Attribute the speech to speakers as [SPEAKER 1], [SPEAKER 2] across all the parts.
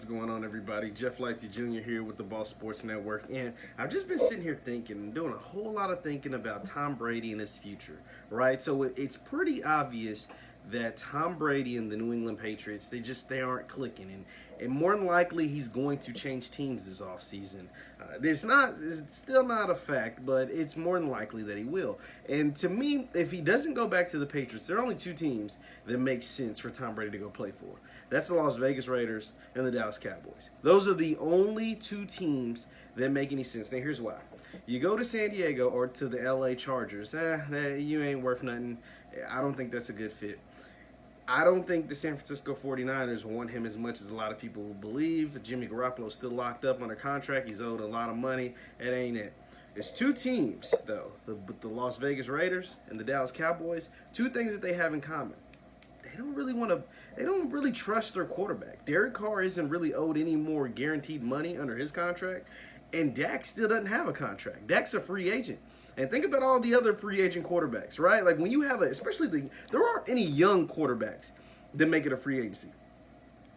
[SPEAKER 1] What's going on, everybody? Jeff Lightsy Jr. here with the Ball Sports Network, and I've just been sitting here thinking, doing a whole lot of thinking about Tom Brady and his future, right? So it's pretty obvious that Tom Brady and the New England Patriots, they aren't clicking, and more than likely he's going to change teams this offseason. It's still not a fact, but it's more than likely that he will. And to me, if he doesn't go back to the Patriots, there are only two teams that make sense for Tom Brady to go play for. That's the Las Vegas Raiders and the Dallas Cowboys. Those are the only two teams that make any sense. Now, here's why. You go to San Diego or to the LA Chargers, you ain't worth nothing. I don't think that's a good fit. I don't think the San Francisco 49ers want him as much as a lot of people believe. Jimmy Garoppolo's still locked up under contract. He's owed a lot of money. It ain't it. It's two teams, though, the Las Vegas Raiders and the Dallas Cowboys. Two things that they have in common. They don't really trust their quarterback. Derek Carr isn't really owed any more guaranteed money under his contract, and Dak still doesn't have a contract. Dak's a free agent. And think about all the other free agent quarterbacks, right? Like when you have there aren't any young quarterbacks that make it a free agency.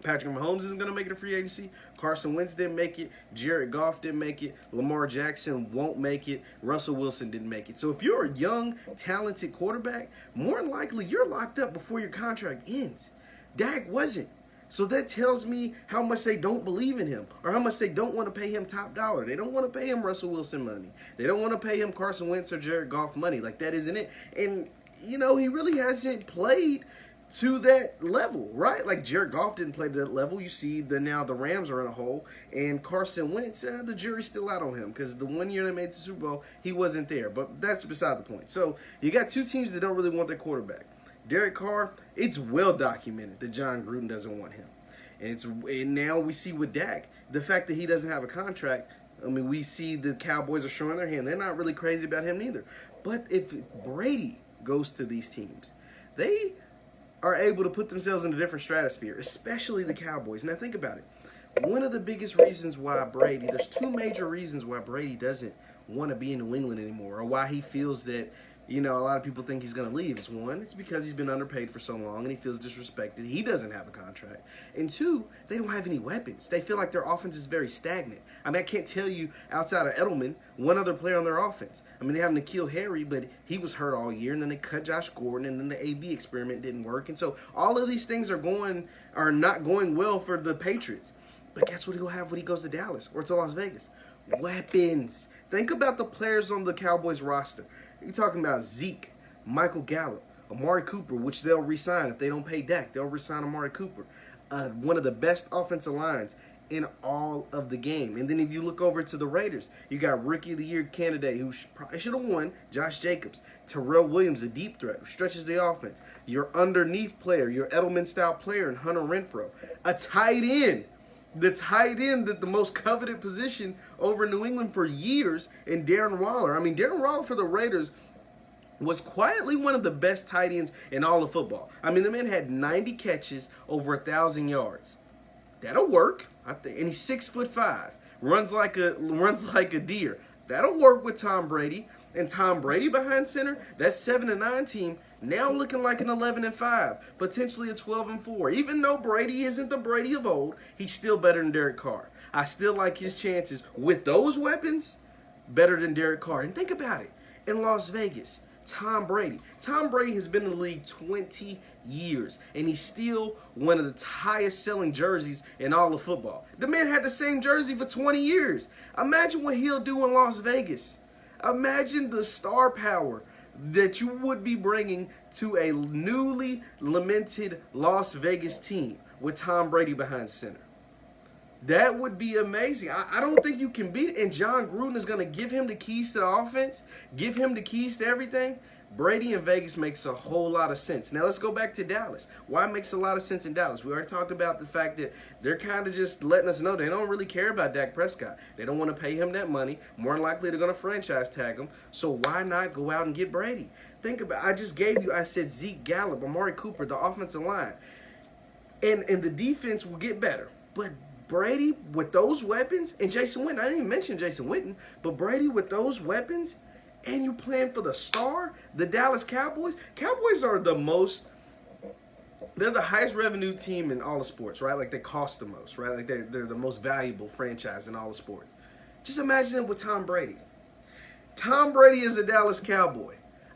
[SPEAKER 1] Patrick Mahomes isn't going to make it a free agency. Carson Wentz didn't make it. Jared Goff didn't make it. Lamar Jackson won't make it. Russell Wilson didn't make it. So if you're a young, talented quarterback, more than likely you're locked up before your contract ends. Dak wasn't. So that tells me how much they don't believe in him or how much they don't want to pay him top dollar. They don't want to pay him Russell Wilson money. They don't want to pay him Carson Wentz or Jared Goff money. Like, that isn't it. And, he really hasn't played to that level, right? Like, Jared Goff didn't play to that level. You see now the Rams are in a hole. And Carson Wentz, the jury's still out on him because the 1 year they made the Super Bowl, he wasn't there. But that's beside the point. So you got two teams that don't really want their quarterback. Derek Carr, it's well documented that John Gruden doesn't want him. And now we see with Dak, the fact that he doesn't have a contract, we see the Cowboys are showing their hand. They're not really crazy about him neither. But if Brady goes to these teams, they are able to put themselves in a different stratosphere, especially the Cowboys. Now think about it. One of the biggest reasons why there's two major reasons why Brady doesn't want to be in New England anymore, or why he feels that a lot of people think he's going to leave. Is one, it's because he's been underpaid for so long and he feels disrespected. He doesn't have a contract. And two, they don't have any weapons. They feel like their offense is very stagnant. I can't tell you outside of Edelman, one other player on their offense. They have N'Keal Harry, but he was hurt all year, and then they cut Josh Gordon, and then the AB experiment didn't work. And so all of these things are not going well for the Patriots. But guess what he'll have when he goes to Dallas or to Las Vegas? Weapons. Think about the players on the Cowboys roster. You're talking about Zeke, Michael Gallup, Amari Cooper, which they'll re-sign. If they don't pay Dak, they'll re-sign Amari Cooper. One of the best offensive lines in all of the game. And then if you look over to the Raiders, you got Rookie of the Year candidate who probably should have won, Josh Jacobs. Terrell Williams, a deep threat who stretches the offense. Your underneath player, your Edelman-style player, and Hunter Renfrow. A tight end. The tight end, the most coveted position over New England for years, and Darren Waller. Darren Waller for the Raiders was quietly one of the best tight ends in all of football. The man had 90 catches, over 1,000 yards. That'll work. And he's 6'5", runs like a deer. That'll work with Tom Brady. And Tom Brady behind center, that 7-9 team now looking like an 11-5, potentially a 12-4. Even though Brady isn't the Brady of old, he's still better than Derek Carr. I still like his chances with those weapons better than Derek Carr. And think about it. In Las Vegas, Tom Brady has been in the league 20 years, and he's still one of the highest selling jerseys in all of football. The man had the same jersey for 20 years. Imagine what he'll do in Las Vegas. Imagine the star power that you would be bringing to a newly lamented Las Vegas team with Tom Brady behind center. That would be amazing. I don't think you can beat it. And John Gruden is going to give him the keys to the offense, give him the keys to everything. Brady in Vegas makes a whole lot of sense. Now let's go back to Dallas. Why it makes a lot of sense in Dallas? We already talked about the fact that they're kind of just letting us know they don't really care about Dak Prescott. They don't want to pay him that money. More than likely they're going to franchise tag him. So why not go out and get Brady? Think about it. I said Zeke, Gallup, Amari Cooper, the offensive line. And the defense will get better. But Brady with those weapons, and Jason Witten, I didn't even mention Jason Witten, but Brady with those weapons, and you playing for the Dallas Cowboys. Cowboys are the most they're the highest revenue team in all of sports, right? Like they cost the most, right? Like they're the most valuable franchise in all of sports. Just imagine it with Tom Brady. Tom Brady is a Dallas Cowboy.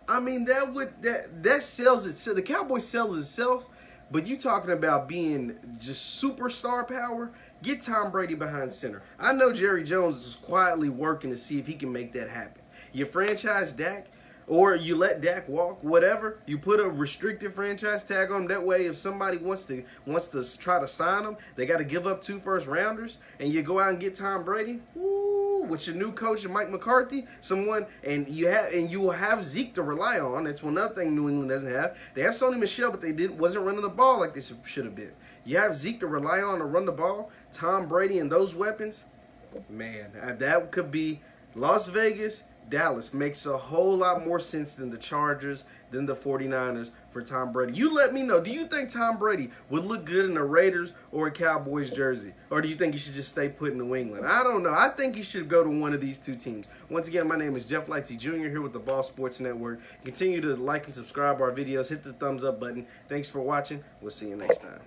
[SPEAKER 1] I mean, that sells itself. The Cowboys sells itself, but you talking about being just superstar power? Get Tom Brady behind center. I know Jerry Jones is quietly working to see if he can make that happen. You franchise Dak, or you let Dak walk, whatever. You put a restricted franchise tag on him. That way, if somebody wants to try to sign him, they got to give up 2 first-rounders, and you go out and get Tom Brady. Woo, with your new coach and Mike McCarthy, you will have Zeke to rely on. That's one other thing New England doesn't have. They have Sony Michel, but they wasn't running the ball like they should have been. You have Zeke to rely on to run the ball. Tom Brady and those weapons, man, that could be Las Vegas. Dallas makes a whole lot more sense than the Chargers, than the 49ers for Tom Brady. You let me know. Do you think Tom Brady would look good in a Raiders or a Cowboys jersey? Or do you think he should just stay put in New England? I don't know. I think he should go to one of these 2 teams. Once again, my name is Jeff Lightsy Jr. here with the Ball Sports Network. Continue to like and subscribe our videos. Hit the thumbs up button. Thanks for watching. We'll see you next time.